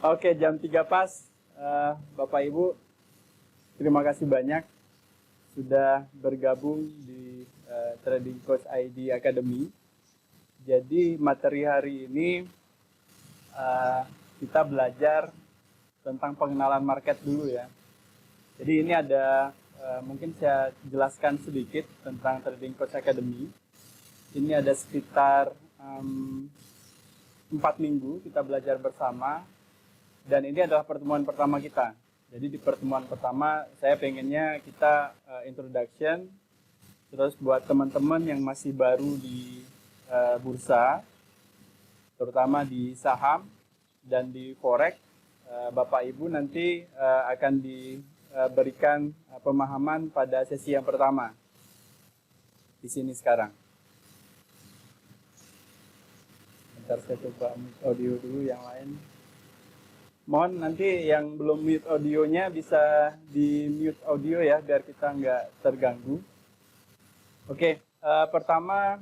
Oke, jam 3 pas. Bapak Ibu, terima kasih banyak sudah bergabung di Trading Coach ID Academy. Jadi materi hari ini kita belajar tentang pengenalan market dulu ya. Jadi ini ada mungkin saya jelaskan sedikit tentang Trading Coach Academy. Ini ada sekitar 4 minggu kita belajar bersama. Dan ini adalah pertemuan pertama kita. Jadi di pertemuan pertama saya pengennya kita introduction. Terus buat teman-teman yang masih baru di bursa, terutama di saham dan di forex, Bapak Ibu nanti akan diberikan pemahaman pada sesi yang pertama. Di sini sekarang. Bentar saya coba mute audio dulu yang lain. Mohon nanti yang belum mute audionya bisa di mute audio ya, biar kita nggak terganggu. Oke, pertama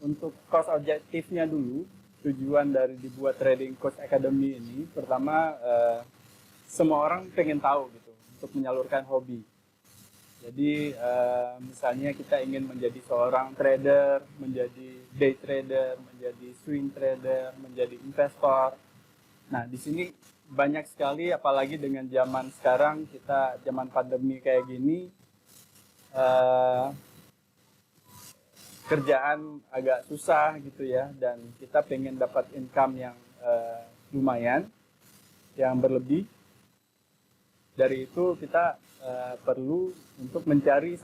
untuk course objektifnya dulu, tujuan dari dibuat Trading Coach Academy ini, pertama semua orang pengen tahu gitu, untuk menyalurkan hobi. Jadi misalnya kita ingin menjadi seorang trader, menjadi day trader, menjadi swing trader, menjadi investor. Nah, di sini banyak sekali, apalagi dengan zaman sekarang, kita zaman pandemi kayak gini, kerjaan agak susah gitu ya, dan kita pengen dapat income yang lumayan, yang berlebih. Dari itu kita perlu untuk mencari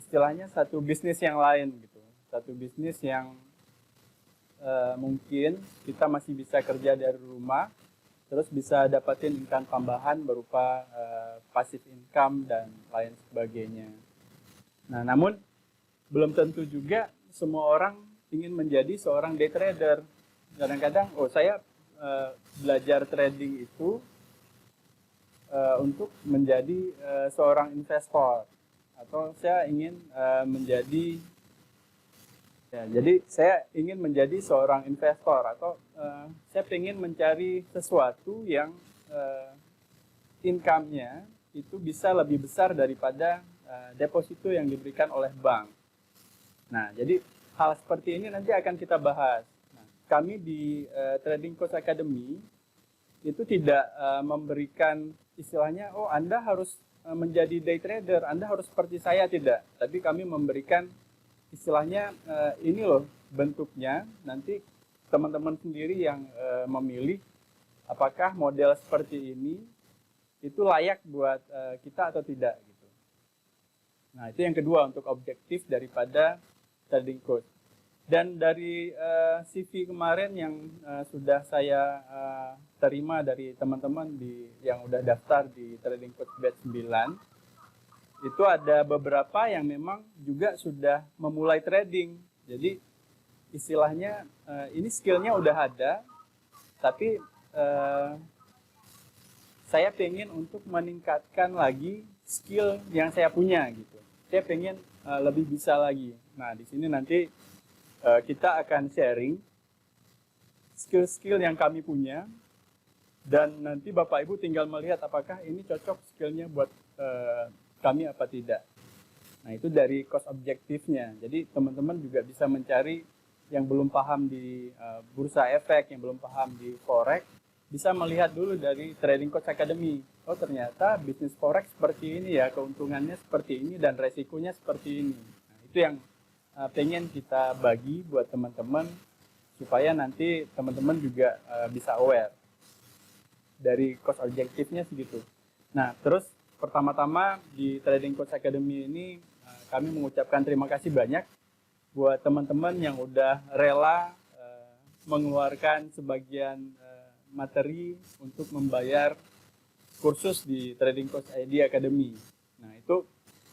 istilahnya satu bisnis yang lain gitu, satu bisnis yang mungkin kita masih bisa kerja dari rumah, terus bisa dapatin income tambahan berupa passive income dan lain sebagainya. Nah, namun belum tentu juga semua orang ingin menjadi seorang day trader. Kadang-kadang, saya belajar trading itu untuk menjadi seorang investor, atau saya ingin menjadi jadi saya ingin menjadi seorang investor, atau saya ingin mencari sesuatu yang income-nya itu bisa lebih besar daripada deposito yang diberikan oleh bank. Nah, jadi hal seperti ini nanti akan kita bahas. Nah, kami di Trading Coach Academy itu tidak memberikan istilahnya, Anda harus menjadi day trader, Anda harus seperti saya, tidak. Tapi kami memberikan istilahnya ini loh bentuknya, nanti teman-teman sendiri yang memilih apakah model seperti ini itu layak buat kita atau tidak gitu. Nah, itu yang kedua untuk objektif daripada Trading Coach. Dan dari CV kemarin yang sudah saya terima dari teman-teman yang udah daftar di Trading Coach Batch 9, itu ada beberapa yang memang juga sudah memulai trading. Jadi istilahnya ini skillnya udah ada, tapi saya pengen untuk meningkatkan lagi skill yang saya punya gitu. Saya pengen lebih bisa lagi. Nah, di sini nanti kita akan sharing skill-skill yang kami punya, dan nanti Bapak Ibu tinggal melihat apakah ini cocok skillnya buat kami apa tidak. Nah, itu dari course objektifnya. Jadi teman-teman juga bisa mencari yang belum paham di bursa efek, yang belum paham di forex, bisa melihat dulu dari Trading Coach Academy. Oh, ternyata bisnis forex seperti ini ya, keuntungannya seperti ini dan resikonya seperti ini. Nah, itu yang pengen kita bagi buat teman-teman supaya nanti teman-teman juga bisa aware dari course objektifnya segitu. Nah, terus pertama-tama di Trading Coach Academy ini kami mengucapkan terima kasih banyak buat teman-teman yang udah rela mengeluarkan sebagian materi untuk membayar kursus di Trading Coach ID Academy. Nah, itu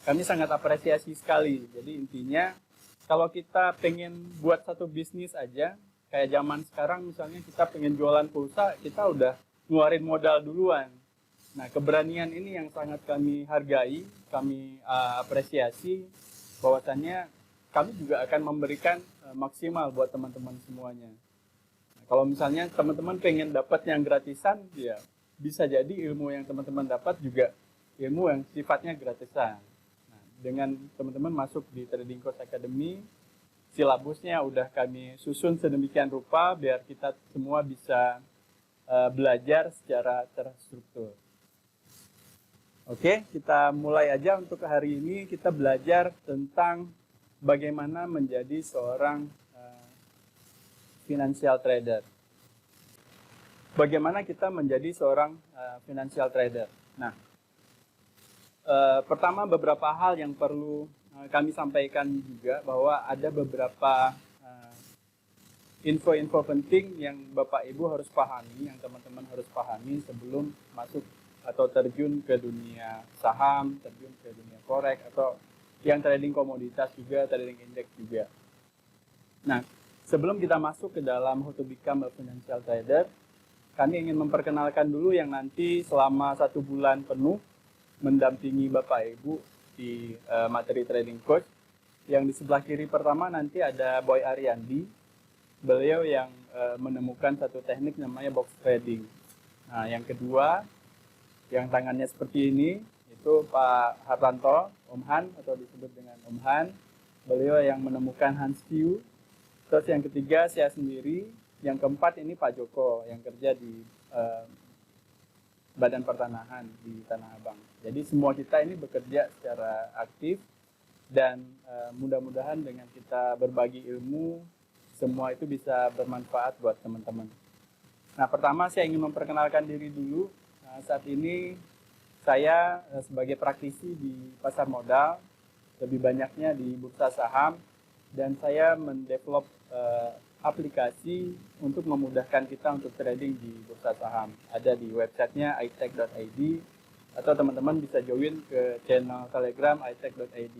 kami sangat apresiasi sekali. Jadi intinya kalau kita pengen buat satu bisnis aja, kayak zaman sekarang misalnya kita pengen jualan pulsa, kita udah ngeluarin modal duluan. Nah, keberanian ini yang sangat kami hargai, kami apresiasi, bahwasannya kami juga akan memberikan maksimal buat teman-teman semuanya. Nah, Kalau misalnya teman-teman pengen dapat yang gratisan, ya bisa jadi ilmu yang teman-teman dapat juga ilmu yang sifatnya gratisan. Nah, dengan teman-teman masuk di Trading Coach Academy, silabusnya udah kami susun sedemikian rupa biar kita semua bisa belajar secara terstruktur. Oke, kita mulai aja untuk hari ini. Kita belajar tentang bagaimana menjadi seorang financial trader. Bagaimana kita menjadi seorang financial trader? Nah, pertama beberapa hal yang perlu kami sampaikan juga bahwa ada beberapa info-info penting yang Bapak Ibu harus pahami, yang teman-teman harus pahami sebelum masuk atau terjun ke dunia saham, terjun ke dunia forex, atau yang trading komoditas juga, trading indeks juga. Nah, sebelum kita masuk ke dalam how to become a financial trader, kami ingin memperkenalkan dulu yang nanti selama 1 bulan penuh mendampingi Bapak Ibu di materi Trading Coach. Yang di sebelah kiri pertama nanti ada Boy Ariandi. Beliau yang menemukan satu teknik namanya box trading. Nah, yang kedua, yang tangannya seperti ini, itu Pak Hartanto, Om Han, atau disebut dengan Om Han. Beliau yang menemukan Hans Q. Terus yang ketiga, saya sendiri. Yang keempat ini Pak Joko, yang kerja di Badan Pertanahan di Tanah Abang. Jadi semua kita ini bekerja secara aktif, dan mudah-mudahan dengan kita berbagi ilmu, semua itu bisa bermanfaat buat teman-teman. Nah, pertama saya ingin memperkenalkan diri dulu. Nah, saat ini saya sebagai praktisi di pasar modal, lebih banyaknya di bursa saham, dan saya mendevelop aplikasi untuk memudahkan kita untuk trading di bursa saham. Ada di websitenya itech.id, atau teman-teman bisa join ke channel Telegram itech.id.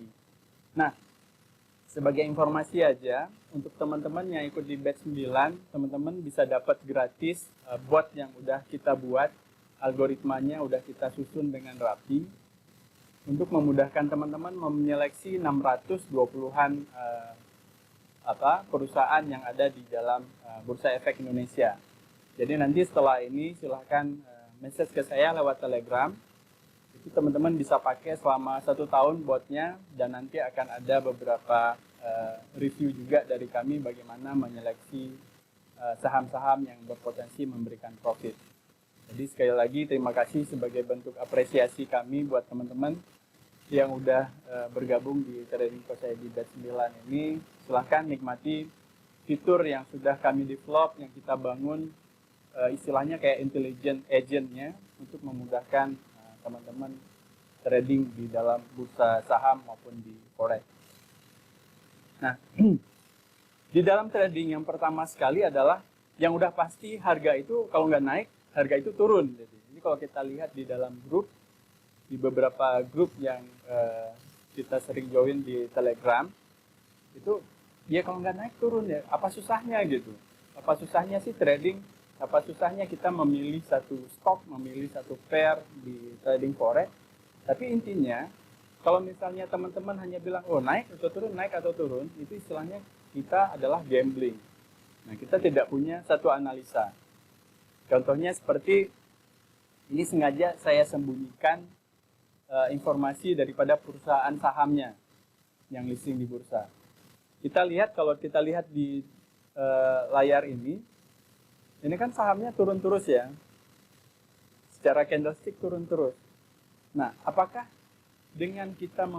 Nah, sebagai informasi aja, untuk teman-teman yang ikut di batch 9, teman-teman bisa dapat gratis bot yang udah kita buat, algoritmanya udah kita susun dengan rapi, untuk memudahkan teman-teman menyeleksi 620-an perusahaan yang ada di dalam Bursa Efek Indonesia. Jadi nanti setelah ini silahkan message ke saya lewat Telegram. Itu teman-teman bisa pakai selama 1 tahun botnya, dan nanti akan ada beberapa review juga dari kami bagaimana menyeleksi saham-saham yang berpotensi memberikan profit. Jadi sekali lagi terima kasih sebagai bentuk apresiasi kami buat teman-teman yang udah bergabung di Trading Coach ID Batch 9 ini. Silahkan nikmati fitur yang sudah kami develop, yang kita bangun istilahnya kayak intelligent agent-nya untuk memudahkan teman-teman trading di dalam bursa saham maupun di forex. Nah, di dalam trading yang pertama sekali adalah yang udah pasti harga itu kalau nggak naik, harga itu turun. Jadi kalau kita lihat di dalam grup, di beberapa grup yang kita sering join di Telegram, itu ya kalau nggak naik turun ya, apa susahnya gitu? Apa susahnya sih trading? Apa susahnya kita memilih satu stok, memilih satu pair di trading forex? Tapi intinya, kalau misalnya teman-teman hanya bilang, oh naik atau turun, itu istilahnya kita adalah gambling. Nah, kita tidak punya satu analisa. Contohnya seperti, ini sengaja saya sembunyikan informasi daripada perusahaan sahamnya yang listing di bursa. Kita lihat, kalau kita lihat di layar ini kan sahamnya turun terus ya. Secara candlestick turun terus. Nah, apakah dengan kita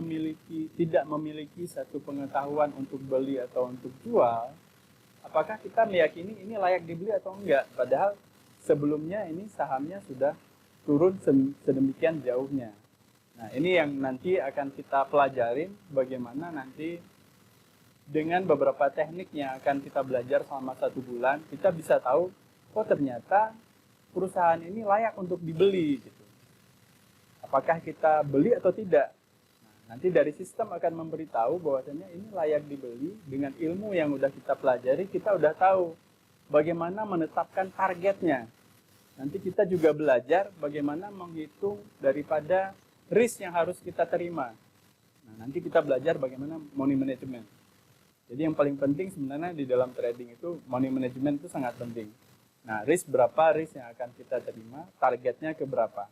tidak memiliki satu pengetahuan untuk beli atau untuk jual, apakah kita meyakini ini layak dibeli atau enggak? Padahal sebelumnya ini sahamnya sudah turun sedemikian jauhnya. Nah, ini yang nanti akan kita pelajarin bagaimana nanti dengan beberapa teknik yang akan kita belajar selama 1 bulan, kita bisa tahu, oh ternyata perusahaan ini layak untuk dibeli gitu. Apakah kita beli atau tidak? Nah, nanti dari sistem akan memberitahu bahwasanya ini layak dibeli. Dengan ilmu yang udah kita pelajari, kita udah tahu bagaimana menetapkan targetnya. Nanti kita juga belajar bagaimana menghitung daripada risk yang harus kita terima. Nah, nanti kita belajar bagaimana money management. Jadi yang paling penting sebenarnya di dalam trading itu money management itu sangat penting. Nah, risk berapa risk yang akan kita terima, targetnya ke berapa.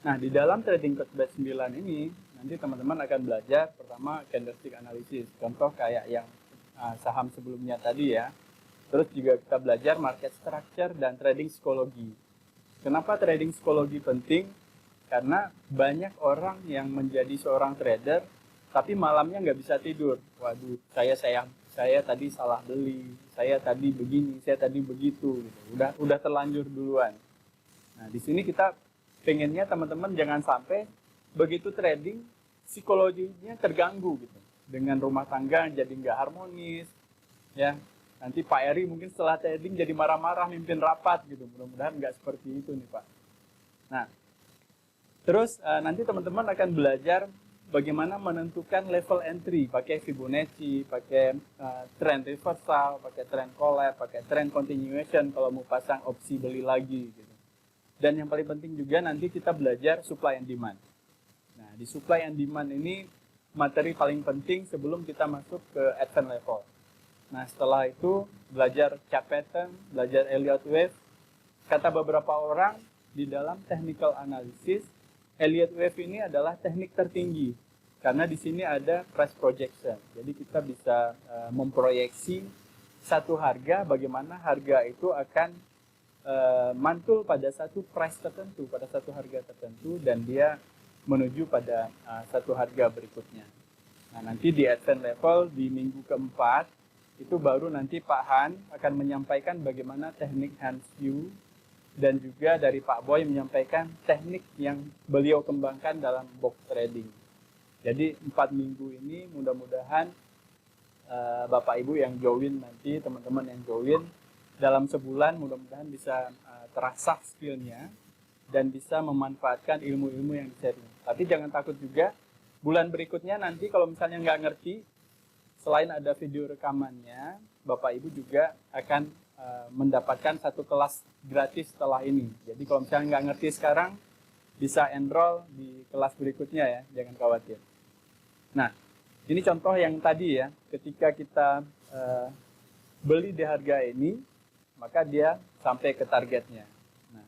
Nah, di dalam trading coach batch 9 ini nanti teman-teman akan belajar pertama candlestick analysis, contoh kayak yang saham sebelumnya tadi ya. Terus juga kita belajar market structure dan trading psikologi. Kenapa trading psikologi penting? Karena banyak orang yang menjadi seorang trader tapi malamnya nggak bisa tidur. Waduh, saya tadi salah beli, saya tadi begini, saya tadi begitu, gitu. Udah terlanjur duluan. Nah, di sini kita pengennya teman-teman jangan sampai begitu trading psikologinya terganggu gitu. Dengan rumah tangga jadi nggak harmonis, ya. Nanti Pak Eri mungkin setelah trading jadi marah-marah mimpin rapat gitu. Mudah-mudahan nggak seperti itu nih Pak. Nah, terus nanti teman-teman akan belajar bagaimana menentukan level entry, pakai Fibonacci, pakai trend reversal, pakai trend collapse, pakai trend continuation kalau mau pasang opsi beli lagi gitu. Dan yang paling penting juga nanti kita belajar supply and demand. Nah, di supply and demand ini materi paling penting sebelum kita masuk ke advance level. Nah, setelah itu belajar chart pattern, belajar Elliott wave. Kata beberapa orang di dalam technical analysis, Elliott wave ini adalah teknik tertinggi karena di sini ada price projection. Jadi kita bisa memproyeksi satu harga, bagaimana harga itu akan mantul pada satu price tertentu, pada satu harga tertentu, dan dia menuju pada satu harga berikutnya. Nah, nanti di advance level di minggu keempat itu baru nanti Pak Han akan menyampaikan bagaimana teknik hands view, dan juga dari Pak Boy menyampaikan teknik yang beliau kembangkan dalam box trading. Jadi 4 minggu ini mudah-mudahan Bapak Ibu yang join nanti, teman-teman yang join dalam sebulan mudah-mudahan bisa terasah skillnya dan bisa memanfaatkan ilmu-ilmu yang di-sharing. Tapi jangan takut juga, bulan berikutnya nanti kalau misalnya nggak ngerti, selain ada video rekamannya, Bapak Ibu juga akan mendapatkan satu kelas gratis setelah ini. Jadi kalau misalnya nggak ngerti sekarang, bisa enroll di kelas berikutnya ya, jangan khawatir. Nah, ini contoh yang tadi ya, ketika kita beli di harga ini, maka dia sampai ke targetnya. Nah,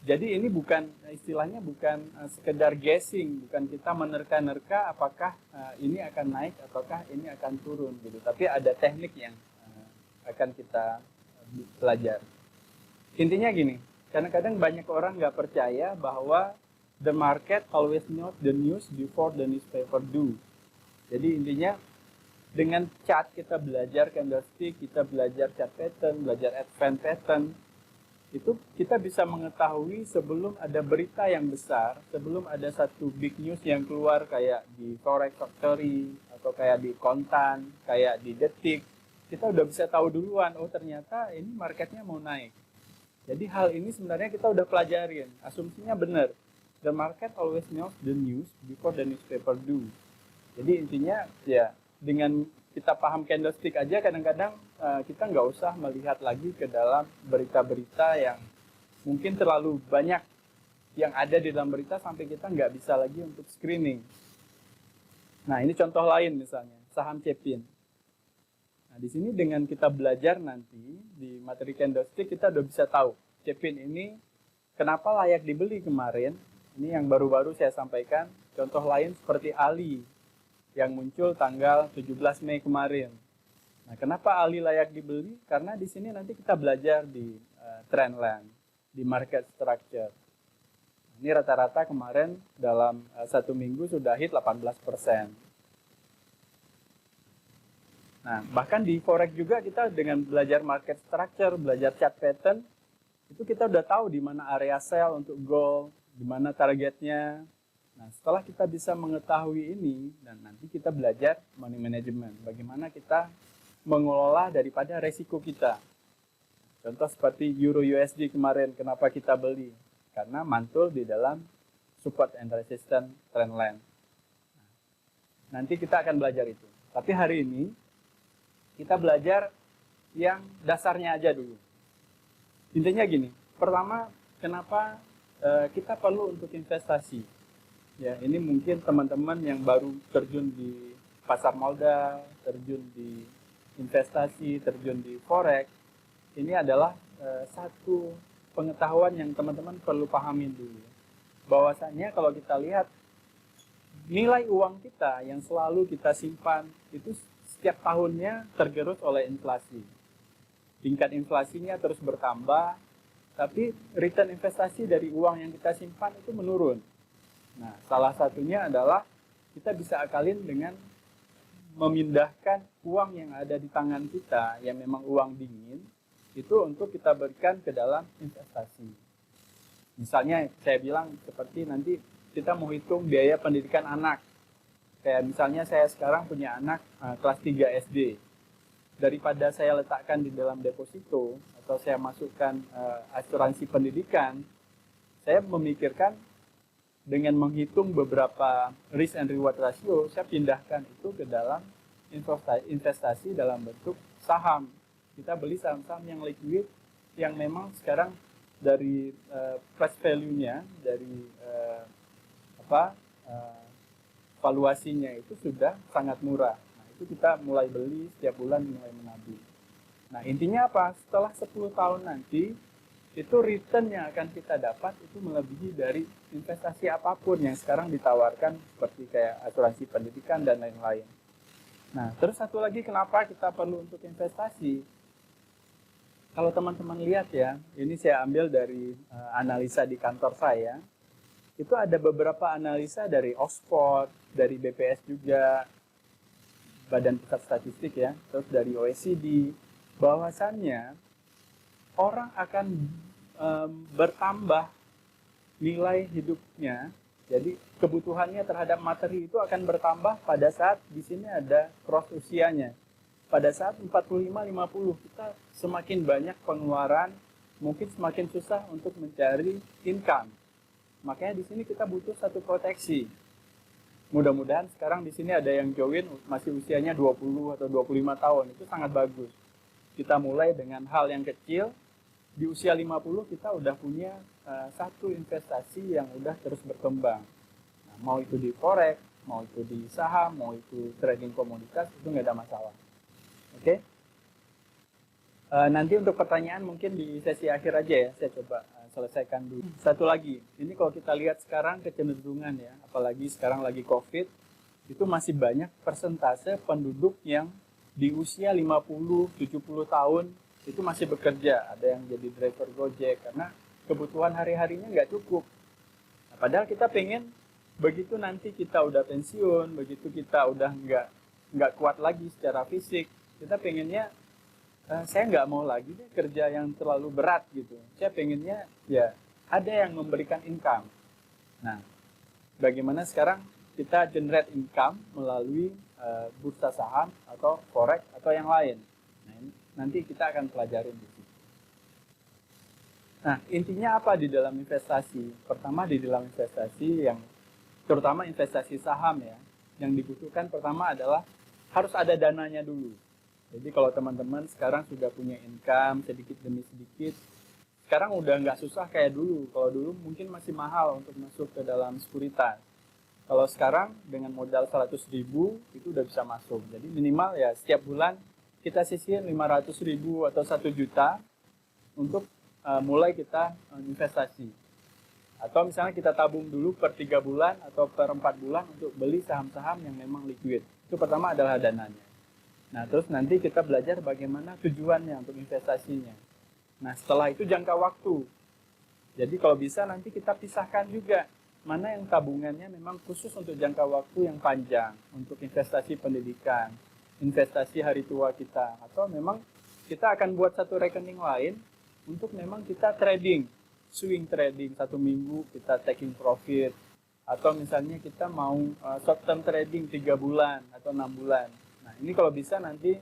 jadi ini bukan, istilahnya bukan sekedar guessing, bukan kita menerka-nerka apakah ini akan naik ataukah ini akan turun gitu. Tapi ada teknik yang akan kita pelajari. Intinya gini, kadang-kadang banyak orang nggak percaya bahwa the market always knows the news before the newspaper do. Jadi intinya dengan chart kita belajar candlestick, kita belajar chart pattern, belajar advance pattern, itu kita bisa mengetahui sebelum ada berita yang besar, sebelum ada satu big news yang keluar kayak di Forex Factory atau kayak di Kontan, kayak di Detik, kita udah bisa tahu duluan, oh ternyata ini marketnya mau naik. Jadi hal ini sebenarnya kita udah pelajarin, asumsinya benar. The market always knows the news before the newspaper do. Jadi intinya ya dengan kita paham candlestick aja kadang-kadang kita nggak usah melihat lagi ke dalam berita-berita yang mungkin terlalu banyak yang ada di dalam berita sampai kita nggak bisa lagi untuk screening. Nah, ini contoh lain misalnya, saham Cepin. Nah, di sini dengan kita belajar nanti di materi candlestick kita udah bisa tahu Cepin ini kenapa layak dibeli kemarin. Ini yang baru-baru saya sampaikan. Contoh lain seperti Ali yang muncul tanggal 17 Mei kemarin. Nah, kenapa Ali layak dibeli? Karena di sini nanti kita belajar di trendline, di market structure. Ini rata-rata kemarin dalam 1 minggu sudah hit 18%. Nah, bahkan di Forex juga kita dengan belajar market structure, belajar chart pattern, itu kita udah tahu di mana area sell untuk gold, di mana targetnya. Nah, setelah kita bisa mengetahui ini, dan nanti kita belajar money management, bagaimana kita mengelola daripada resiko kita. Contoh seperti Euro USD kemarin, kenapa kita beli? Karena mantul di dalam support and resistance trendline. Nanti kita akan belajar itu. Tapi hari ini, kita belajar yang dasarnya aja dulu. Intinya gini, pertama, kenapa kita perlu untuk investasi? Ya, ini mungkin teman-teman yang baru terjun di pasar modal, terjun di investasi, terjun di forex, ini adalah satu pengetahuan yang teman-teman perlu pahamin dulu. Bahwasanya kalau kita lihat nilai uang kita yang selalu kita simpan itu setiap tahunnya tergerus oleh inflasi. Tingkat inflasinya terus bertambah, tapi return investasi dari uang yang kita simpan itu menurun. Nah, salah satunya adalah kita bisa akalin dengan memindahkan uang yang ada di tangan kita, yang memang uang dingin, itu untuk kita berikan ke dalam investasi. Misalnya saya bilang seperti nanti kita mau hitung biaya pendidikan anak. Kayak misalnya saya sekarang punya anak kelas 3 SD. Daripada saya letakkan di dalam deposito atau saya masukkan asuransi pendidikan, saya memikirkan dengan menghitung beberapa risk and reward ratio, saya pindahkan itu ke dalam investasi dalam bentuk saham. Kita beli saham-saham yang liquid, yang memang sekarang dari price value-nya, dari valuasinya itu sudah sangat murah. Nah, itu kita mulai beli setiap bulan, mulai menabung. Nah, intinya apa? Setelah 10 tahun nanti, itu return yang akan kita dapat itu melebihi dari investasi apapun yang sekarang ditawarkan seperti kayak asuransi pendidikan dan lain-lain. Nah, terus satu lagi kenapa kita perlu untuk investasi? Kalau teman-teman lihat ya, ini saya ambil dari analisa di kantor saya. Itu ada beberapa analisa dari Oxford, dari BPS juga, Badan Pusat Statistik ya, terus dari OECD, bahwasannya orang akan bertambah nilai hidupnya, jadi kebutuhannya terhadap materi itu akan bertambah pada saat di sini ada cross usianya. Pada saat 45-50 kita semakin banyak pengeluaran, mungkin semakin susah untuk mencari income. Makanya di sini kita butuh satu proteksi. Mudah-mudahan sekarang di sini ada yang join masih usianya 20 atau 25 tahun, itu sangat bagus. Kita mulai dengan hal yang kecil, di usia 50 kita udah punya satu investasi yang udah terus berkembang. Nah, mau itu di forex, mau itu di saham, mau itu trading komoditas, itu nggak ada masalah. Oke? Nanti untuk pertanyaan mungkin di sesi akhir aja ya, saya coba selesaikan dulu. Satu lagi, ini kalau kita lihat sekarang kecenderungan ya, apalagi sekarang lagi COVID, itu masih banyak persentase penduduk yang di usia 50-70 tahun itu masih bekerja. Ada yang jadi driver Gojek karena kebutuhan hari-harinya nggak cukup. Nah, padahal kita pengen begitu nanti kita udah pensiun, begitu kita udah nggak kuat lagi secara fisik, kita pengennya saya nggak mau lagi deh kerja yang terlalu berat gitu. Saya pengennya ya ada yang memberikan income. Nah, bagaimana sekarang kita generate income melalui bursa saham atau forex atau yang lain. Nah, ini nanti kita akan pelajarin di sini. Nah, intinya apa di dalam investasi? Pertama di dalam investasi yang terutama investasi saham ya, yang dibutuhkan pertama adalah harus ada dananya dulu. Jadi kalau teman-teman sekarang sudah punya income sedikit demi sedikit, sekarang udah nggak susah kayak dulu. Kalau dulu mungkin masih mahal untuk masuk ke dalam sekuritas. Kalau sekarang dengan modal 100.000 itu udah bisa masuk. Jadi minimal ya setiap bulan kita sisihin 500.000 atau 1 juta untuk mulai kita investasi. Atau misalnya kita tabung dulu per 3 bulan atau per 4 bulan untuk beli saham-saham yang memang liquid. Itu pertama adalah dananya. Nah, terus nanti kita belajar bagaimana tujuannya untuk investasinya. Nah, setelah itu jangka waktu. Jadi kalau bisa nanti kita pisahkan juga mana yang tabungannya memang khusus untuk jangka waktu yang panjang, untuk investasi pendidikan, investasi hari tua kita, atau memang kita akan buat satu rekening lain untuk memang kita trading, swing trading 1 minggu kita taking profit, atau misalnya kita mau short term trading 3 bulan atau 6 bulan. Nah, ini kalau bisa nanti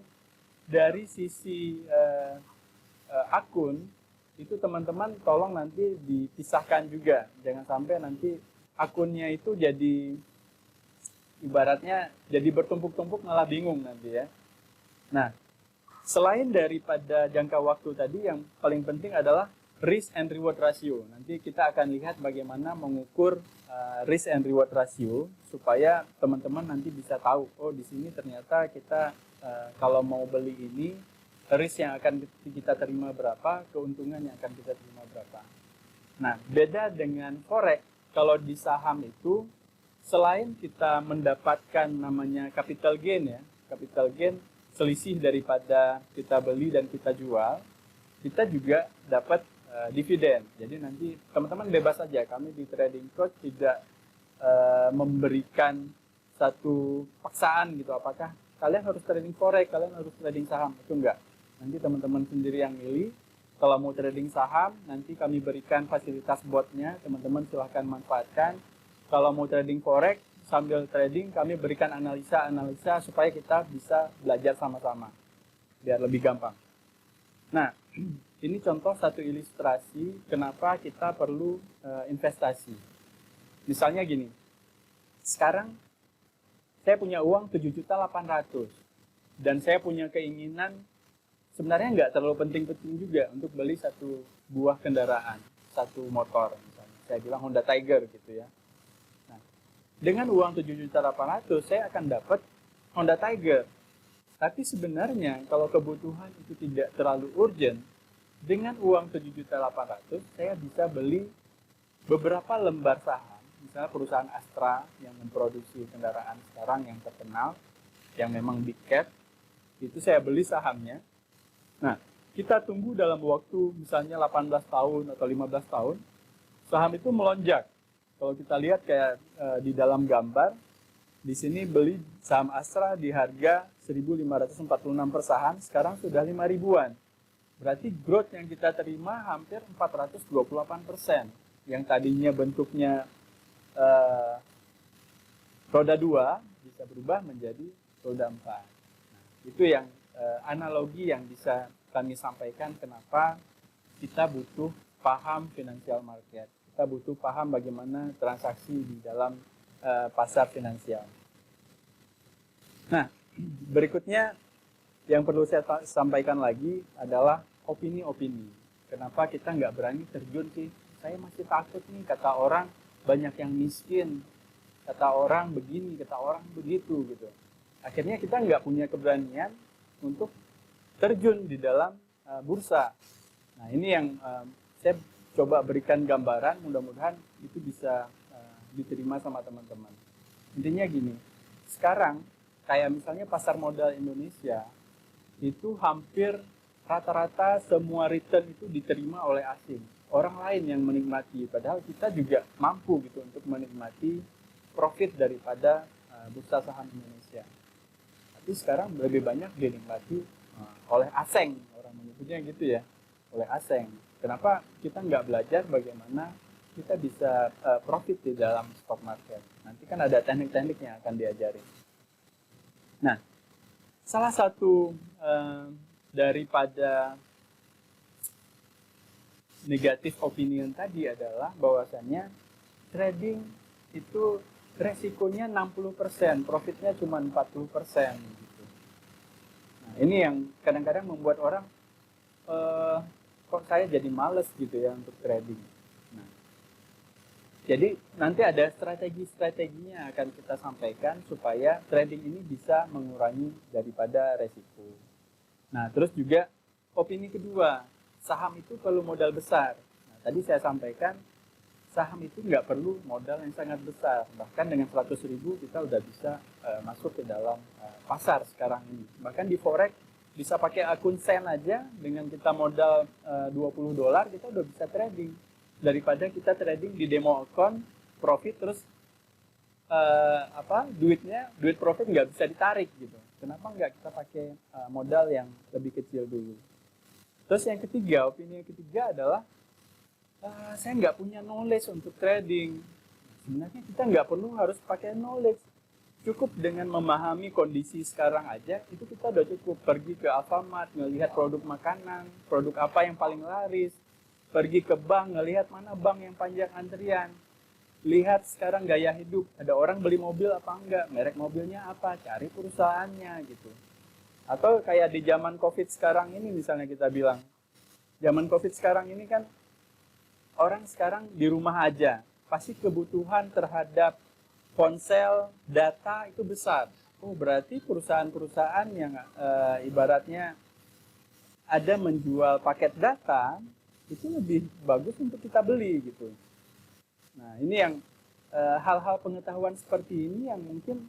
dari sisi akun, itu teman-teman tolong nanti dipisahkan juga. Jangan sampai nanti akunnya itu jadi, ibaratnya jadi bertumpuk-tumpuk malah bingung nanti ya. Nah, selain daripada jangka waktu tadi, yang paling penting adalah risk and reward ratio. Nanti kita akan lihat bagaimana mengukur risk and reward ratio supaya teman-teman nanti bisa tahu, oh di sini ternyata kita kalau mau beli ini risk yang akan kita terima berapa, keuntungan yang akan kita terima berapa. Nah, beda dengan forex, kalau di saham itu selain kita mendapatkan namanya capital gain ya, capital gain selisih daripada kita beli dan kita jual, kita juga dapat dividen. Jadi nanti teman-teman bebas saja, kami di Trading Coach tidak memberikan satu paksaan gitu, apakah kalian harus trading forex, kalian harus trading saham, itu enggak. Nanti teman-teman sendiri yang milih. Kalau mau trading saham, nanti kami berikan fasilitas botnya, teman-teman silahkan manfaatkan. Kalau mau trading forex, sambil trading kami berikan analisa-analisa supaya kita bisa belajar sama-sama, biar lebih gampang. Nah, ini contoh satu ilustrasi kenapa kita perlu investasi. Misalnya gini, sekarang saya punya uang 7.800.000 dan saya punya keinginan, sebenarnya nggak terlalu penting-penting juga untuk beli satu buah kendaraan, satu motor misalnya. Saya bilang Honda Tiger gitu ya. Nah, dengan uang 7.800.000 saya akan dapat Honda Tiger. Tapi sebenarnya kalau kebutuhan itu tidak terlalu urgent, dengan uang 7.800.000 saya bisa beli beberapa lembar saham, misalnya perusahaan Astra yang memproduksi kendaraan sekarang yang terkenal, yang memang big cap, itu saya beli sahamnya. Nah, kita tunggu dalam waktu misalnya 18 tahun atau 15 tahun, saham itu melonjak. Kalau kita lihat kayak di dalam gambar, di sini beli saham Astra di harga 1.546 per saham, sekarang sudah 5.000-an. Berarti growth yang kita terima hampir 428%. Yang tadinya bentuknya roda 2 bisa berubah menjadi roda 4. Nah, itu yang analogi yang bisa kami sampaikan kenapa kita butuh paham financial market. Kita butuh paham bagaimana transaksi di dalam pasar finansial. Nah, berikutnya yang perlu saya sampaikan lagi adalah opini-opini. Kenapa kita nggak berani terjun sih? Saya masih takut nih, kata orang banyak yang miskin, kata orang begini, kata orang begitu gitu. Akhirnya kita nggak punya keberanian untuk terjun di dalam bursa. Nah, ini yang saya coba berikan gambaran, mudah-mudahan itu bisa diterima sama teman-teman. Intinya gini, sekarang kayak misalnya pasar modal Indonesia, itu hampir rata-rata semua return itu diterima oleh asing. Orang lain yang menikmati, padahal kita juga mampu gitu untuk menikmati profit daripada bursa saham Indonesia. Tapi sekarang lebih banyak dinikmati oleh asing, orang menyebutnya gitu ya, oleh asing. Kenapa kita nggak belajar bagaimana kita bisa profit di dalam stock market? Nanti kan ada teknik-teknik yang akan diajarin. Nah, salah satu daripada negatif opinion tadi adalah bahwasannya trading itu resikonya 60%, profitnya cuma 40% gitu. Nah, ini yang kadang-kadang membuat orang kok saya jadi males gitu ya untuk trading. Nah, jadi nanti ada strategi-strateginya akan kita sampaikan supaya trading ini bisa mengurangi daripada resiko. Nah, terus juga opini kedua, saham itu perlu modal besar. Nah, tadi saya sampaikan saham itu nggak perlu modal yang sangat besar. Bahkan dengan 100.000 kita udah bisa masuk ke dalam pasar sekarang ini. Bahkan di forex bisa pakai akun sen aja, dengan kita modal $20 kita udah bisa trading. Daripada kita trading di demo account, profit terus duit profit nggak bisa ditarik gitu. Kenapa nggak kita pakai modal yang lebih kecil dulu? Terus yang ketiga, opini yang ketiga adalah saya nggak punya knowledge untuk trading. Sebenarnya kita nggak perlu harus pakai knowledge. Cukup dengan memahami kondisi sekarang aja, itu kita udah cukup. Pergi ke Alfamart, ngelihat produk makanan, produk apa yang paling laris. Pergi ke bank, ngelihat mana bank yang panjang antrian. Lihat sekarang gaya hidup, ada orang beli mobil apa enggak, merek mobilnya apa, cari perusahaannya gitu. Atau kayak di zaman COVID sekarang ini misalnya kita bilang, zaman COVID sekarang ini kan orang sekarang di rumah aja, pasti kebutuhan terhadap ponsel, data itu besar. Oh, berarti perusahaan-perusahaan yang ibaratnya ada menjual paket data, itu lebih bagus untuk kita beli gitu. Nah, ini yang hal-hal pengetahuan seperti ini yang mungkin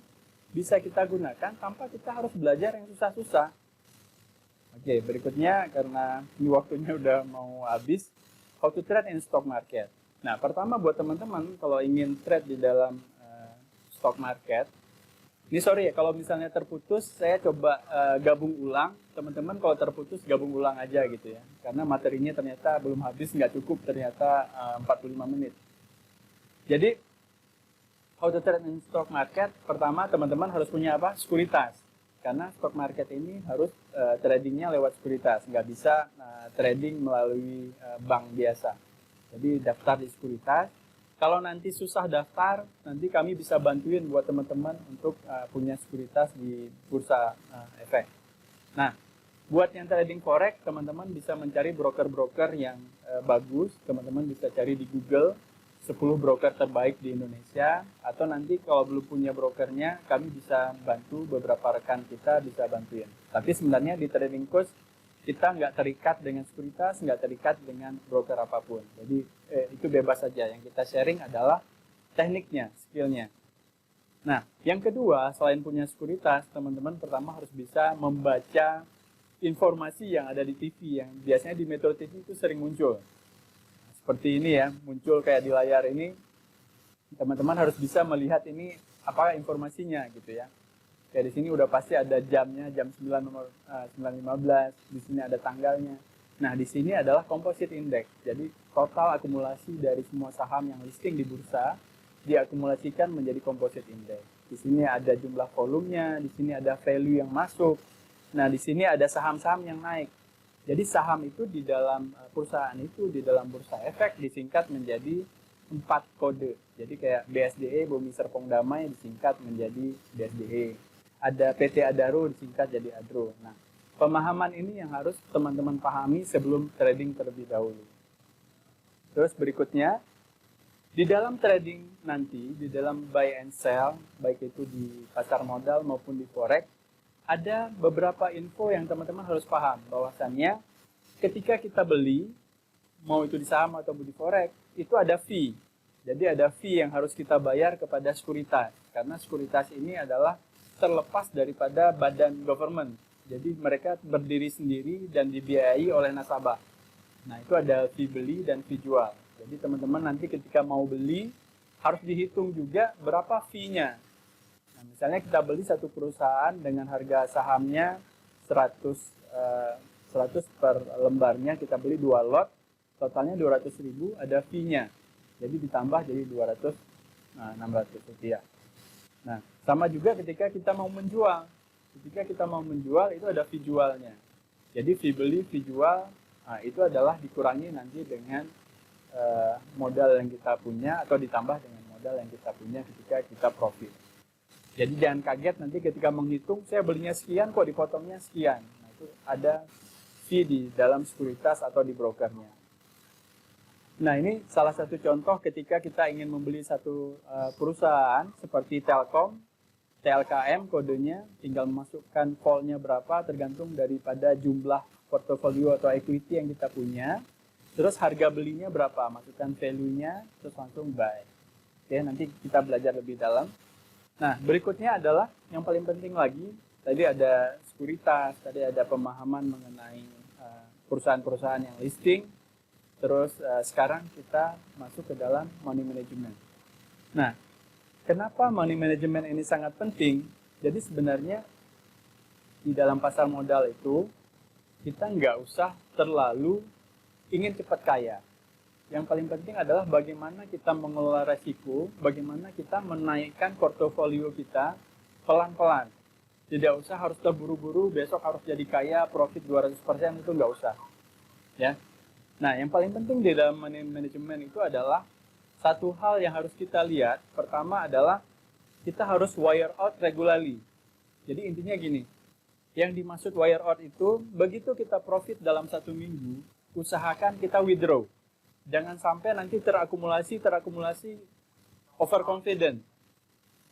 bisa kita gunakan tanpa kita harus belajar yang susah-susah. Oke, berikutnya karena ini waktunya udah mau habis, how to trade in stock market. Nah, pertama buat teman-teman kalau ingin trade di dalam stock market, ini sorry ya kalau misalnya terputus, saya coba gabung ulang. Teman-teman kalau terputus gabung ulang aja gitu ya, karena materinya ternyata belum habis, nggak cukup ternyata 45 menit. Jadi how to trade in stock market, pertama teman-teman harus punya apa? Sekuritas. Karena stock market ini harus tradingnya lewat sekuritas, nggak bisa trading melalui bank biasa. Jadi daftar di sekuritas. Kalau nanti susah daftar, nanti kami bisa bantuin buat teman-teman untuk punya sekuritas di bursa efek. Nah, buat yang trading forex, teman-teman bisa mencari broker-broker yang bagus. Teman-teman bisa cari di Google 10 broker terbaik di Indonesia, atau nanti kalau belum punya brokernya, kami bisa bantu, beberapa rekan kita bisa bantuin. Tapi sebenarnya di trading course kita nggak terikat dengan sekuritas, nggak terikat dengan broker apapun. Jadi itu bebas saja. Yang kita sharing adalah tekniknya, skillnya. Nah, yang kedua, selain punya sekuritas, teman-teman pertama harus bisa membaca informasi yang ada di TV, yang biasanya di Metro TV itu sering muncul. Seperti ini ya, muncul kayak di layar ini, teman-teman harus bisa melihat ini apa informasinya gitu ya. Kayak di sini udah pasti ada jamnya, jam 9.15, di sini ada tanggalnya. Nah, di sini adalah composite index. Jadi total akumulasi dari semua saham yang listing di bursa diakumulasikan menjadi composite index. Di sini ada jumlah volumenya, di sini ada value yang masuk. Nah, di sini ada saham-saham yang naik. Jadi saham itu di dalam perusahaan itu, di dalam bursa efek disingkat menjadi 4 kode. Jadi kayak BSDE, Bumi Serpong Damai disingkat menjadi BSDE. Ada PT Adaro disingkat jadi Adro. Nah, pemahaman ini yang harus teman-teman pahami sebelum trading terlebih dahulu. Terus berikutnya, di dalam trading nanti, di dalam buy and sell, baik itu di pasar modal maupun di forex, ada beberapa info yang teman-teman harus paham. Bahwasannya ketika kita beli, mau itu di saham atau di forex, itu ada fee. Jadi ada fee yang harus kita bayar kepada sekuritas. Karena sekuritas ini adalah terlepas daripada badan government. Jadi mereka berdiri sendiri dan dibiayai oleh nasabah. Nah, itu ada fee beli dan fee jual. Jadi teman-teman nanti ketika mau beli harus dihitung juga berapa fee-nya. Nah, misalnya kita beli satu perusahaan dengan harga sahamnya 100 per lembarnya, kita beli 2 lot, totalnya 200.000, ada fee-nya. Jadi ditambah jadi 600 rupiah. Nah, sama juga ketika kita mau menjual. Ketika kita mau menjual, itu ada fee jualnya. Jadi fee beli, fee jual, nah, itu adalah dikurangi nanti dengan modal yang kita punya atau ditambah dengan modal yang kita punya ketika kita profit. Jadi jangan kaget nanti ketika menghitung, saya belinya sekian kok dipotongnya sekian. Nah, itu ada fee di dalam sekuritas atau di brokernya. Nah, ini salah satu contoh ketika kita ingin membeli satu perusahaan seperti Telkom, TLKM kodenya, tinggal memasukkan call-nya berapa tergantung daripada jumlah portofolio atau equity yang kita punya. Terus harga belinya berapa, masukkan value-nya, terus langsung buy. Oke, nanti kita belajar lebih dalam. Nah, berikutnya adalah yang paling penting lagi, tadi ada sekuritas, tadi ada pemahaman mengenai perusahaan-perusahaan yang listing. Terus sekarang kita masuk ke dalam money management. Nah, kenapa money management ini sangat penting? Jadi sebenarnya di dalam pasar modal itu kita nggak usah terlalu ingin cepat kaya. Yang paling penting adalah bagaimana kita mengelola resiko, bagaimana kita menaikkan portofolio kita pelan-pelan. Tidak usah harus terburu-buru, besok harus jadi kaya, profit 200%, itu nggak usah. Ya. Nah, yang paling penting di dalam money management itu adalah satu hal yang harus kita lihat. Pertama adalah kita harus wire out regularly. Jadi intinya gini, yang dimaksud wire out itu begitu kita profit dalam 1 minggu, usahakan kita withdraw. Jangan sampai nanti terakumulasi overconfident.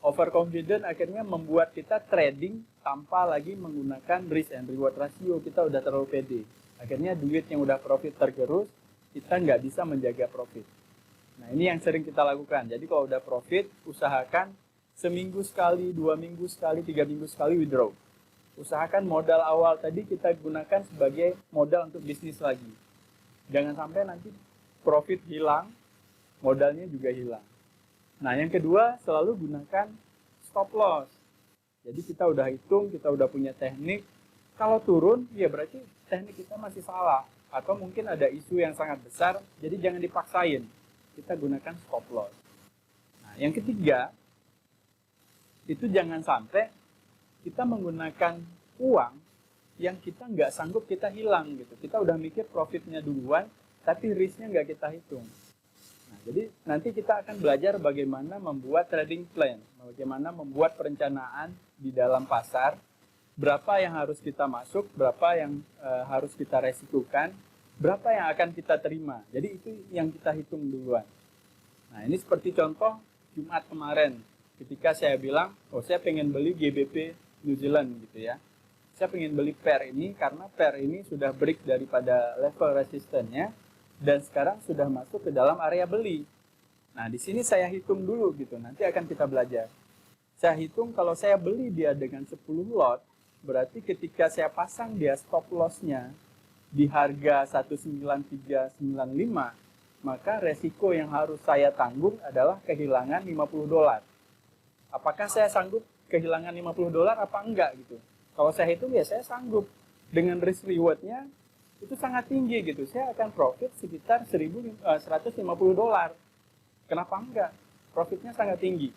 Overconfident akhirnya membuat kita trading tanpa lagi menggunakan risk and reward ratio. Kita udah terlalu pede. Akhirnya duit yang udah profit tergerus, kita nggak bisa menjaga profit. Nah, ini yang sering kita lakukan. Jadi kalau udah profit, usahakan seminggu sekali, 2 minggu sekali, 3 minggu sekali withdraw. Usahakan modal awal tadi kita gunakan sebagai modal untuk bisnis lagi. Jangan sampai nanti profit hilang, modalnya juga hilang. Nah, yang kedua, selalu gunakan stop loss. Jadi kita udah hitung, kita udah punya teknik. Kalau turun, ya berarti teknik kita masih salah. Atau mungkin ada isu yang sangat besar, jadi jangan dipaksain. Kita gunakan stop loss. Nah, yang ketiga, itu jangan sampai kita menggunakan uang yang kita nggak sanggup kita hilang gitu. Kita udah mikir profitnya duluan, tapi risknya nggak kita hitung. Nah, jadi nanti kita akan belajar bagaimana membuat trading plan, bagaimana membuat perencanaan di dalam pasar, berapa yang harus kita masuk, berapa yang harus kita resikukan, berapa yang akan kita terima. Jadi itu yang kita hitung duluan. Nah, ini seperti contoh Jumat kemarin, ketika saya bilang, saya pengen beli GBP New Zealand gitu ya. Saya pengen beli pair ini karena pair ini sudah break daripada level resistennya, dan sekarang sudah masuk ke dalam area beli. Nah, di sini saya hitung dulu gitu, nanti akan kita belajar. Saya hitung kalau saya beli dia dengan 10 lot, berarti ketika saya pasang dia stop loss-nya di harga 19395, maka resiko yang harus saya tanggung adalah kehilangan $50. Apakah saya sanggup kehilangan $50 apa enggak gitu? Kalau saya hitung ya saya sanggup. Dengan risk reward-nya itu sangat tinggi gitu. Saya akan profit sekitar $150. Kenapa enggak? Profitnya sangat tinggi.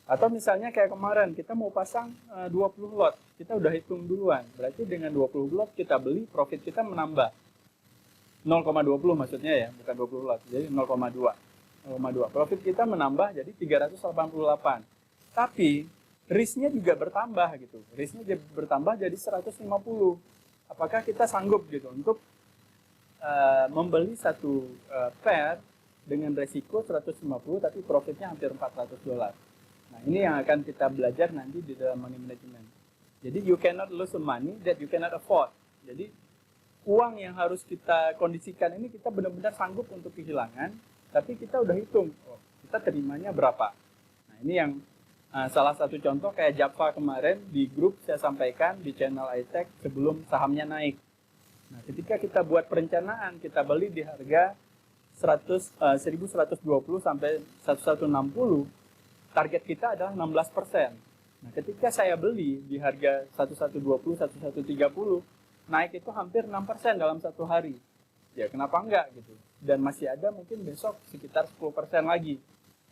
Atau misalnya kayak kemarin kita mau pasang 20 lot. Kita udah hitung duluan. Berarti dengan 20 lot kita beli, profit kita menambah. 0,20 maksudnya ya, bukan 20 lot. Jadi 0,2. Profit kita menambah jadi 388. Tapi risknya juga bertambah gitu. Risknya bertambah jadi 150. Apakah kita sanggup gitu untuk membeli satu pair dengan resiko 150 tapi profitnya hampir $400. Nah, ini yang akan kita belajar nanti di dalam money management. Jadi you cannot lose money that you cannot afford. Jadi uang yang harus kita kondisikan ini kita benar-benar sanggup untuk kehilangan, tapi kita udah hitung, kita terimanya berapa. Nah, ini yang salah satu contoh kayak Java kemarin di grup saya sampaikan di channel iTech sebelum sahamnya naik. Nah, ketika kita buat perencanaan, kita beli di harga 1120 sampai 1160, target kita adalah 16%. Nah, ketika saya beli di harga 1120, 1130, naik itu hampir 6% dalam satu hari. Ya, kenapa enggak gitu? Dan masih ada mungkin besok sekitar 10% lagi.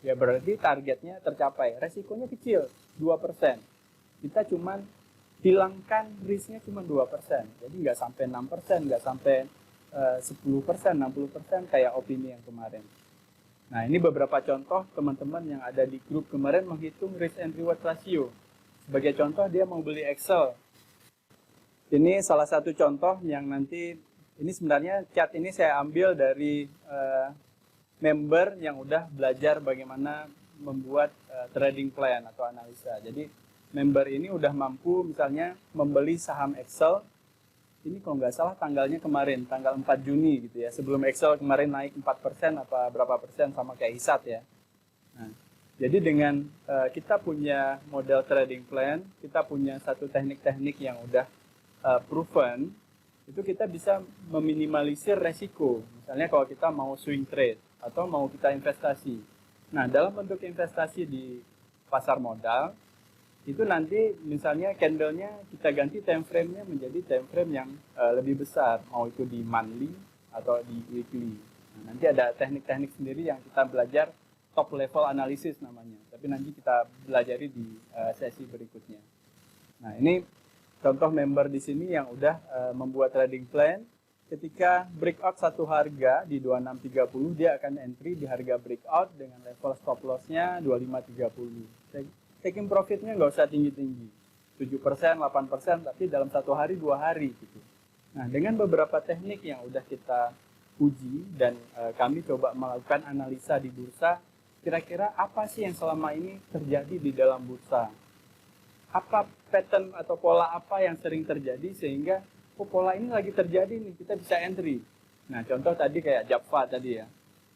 Ya, berarti targetnya tercapai. Resikonya kecil, 2%. Kita cuman hilangkan risknya cuma 2%. Jadi nggak sampai 6%, nggak sampai 10%, 60% kayak opini yang kemarin. Nah, ini beberapa contoh teman-teman yang ada di grup kemarin menghitung risk and reward ratio. Sebagai contoh, dia mau beli Excel. Ini salah satu contoh yang nanti, ini sebenarnya chat ini saya ambil dari member yang udah belajar bagaimana membuat trading plan atau analisa. Jadi member ini udah mampu misalnya membeli saham Excel. Ini kalau nggak salah tanggalnya kemarin, tanggal 4 Juni gitu ya. Sebelum Excel kemarin naik 4% apa berapa persen sama kayak Hisat ya. Nah, jadi dengan kita punya model trading plan, kita punya satu teknik-teknik yang udah proven, itu kita bisa meminimalisir resiko. Misalnya kalau kita mau swing trade atau mau kita investasi. Nah, dalam bentuk investasi di pasar modal, itu nanti misalnya candle-nya kita ganti time frame-nya menjadi time frame yang lebih besar, mau itu di monthly atau di weekly. Nah, nanti ada teknik-teknik sendiri yang kita belajar, top level analysis namanya. Tapi nanti kita belajari di sesi berikutnya. Nah, ini contoh member di sini yang udah membuat trading plan. Ketika breakout satu harga di 2630, dia akan entry di harga breakout dengan level stop loss-nya 2530. Taking profitnya nggak usah tinggi-tinggi, 7%, 8%, tapi dalam satu hari, 2 hari gitu. Nah, dengan beberapa teknik yang udah kita uji dan kami coba melakukan analisa di bursa, kira-kira apa sih yang selama ini terjadi di dalam bursa? Apa pattern atau pola apa yang sering terjadi sehingga pola ini lagi terjadi nih, kita bisa entry. Nah, contoh tadi kayak Java tadi ya.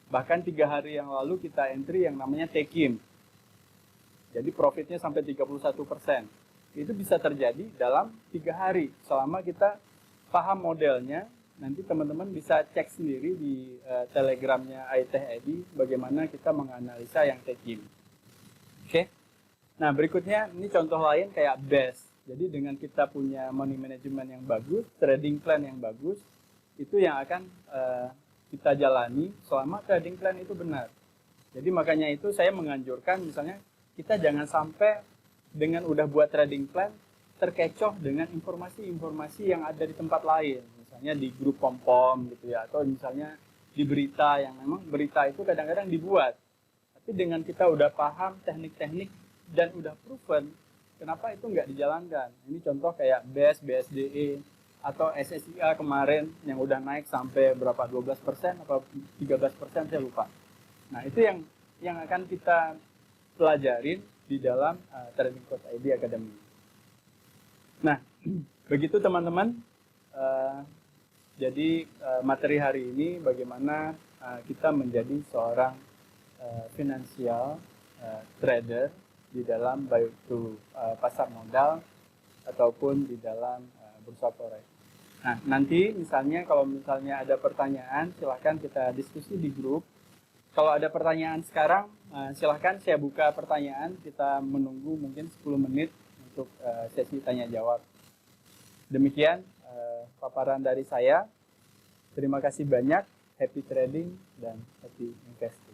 Bahkan 3 hari yang lalu kita entry yang namanya Tekim. Jadi profitnya sampai 31%. Itu bisa terjadi dalam 3 hari selama kita paham modelnya. Nanti teman-teman bisa cek sendiri di telegramnya ITED bagaimana kita menganalisa yang Tekim. Oke. Nah, berikutnya ini contoh lain kayak BES. Jadi dengan kita punya money management yang bagus, trading plan yang bagus, itu yang akan kita jalani selama trading plan itu benar. Jadi makanya itu saya menganjurkan misalnya kita jangan sampai dengan udah buat trading plan terkecoh dengan informasi-informasi yang ada di tempat lain. Misalnya di grup pom-pom gitu ya, atau misalnya di berita yang memang berita itu kadang-kadang dibuat. Tapi dengan kita udah paham teknik-teknik dan udah proven, kenapa itu nggak dijalankan? Ini contoh kayak BES, BSDE, atau SSIA kemarin yang udah naik sampai berapa, 12% atau 13%, saya lupa. Nah, itu yang akan kita pelajarin di dalam Trading Coach ID Academy. Nah, begitu teman-teman. Jadi materi hari ini bagaimana kita menjadi seorang financial trader di dalam baik itu pasar modal ataupun di dalam bursa forex. Nah, nanti misalnya kalau misalnya ada pertanyaan, silahkan kita diskusi di grup. Kalau ada pertanyaan sekarang, silahkan saya buka pertanyaan. Kita menunggu mungkin 10 menit untuk sesi tanya jawab. Demikian paparan dari saya. Terima kasih banyak. Happy trading dan happy invest.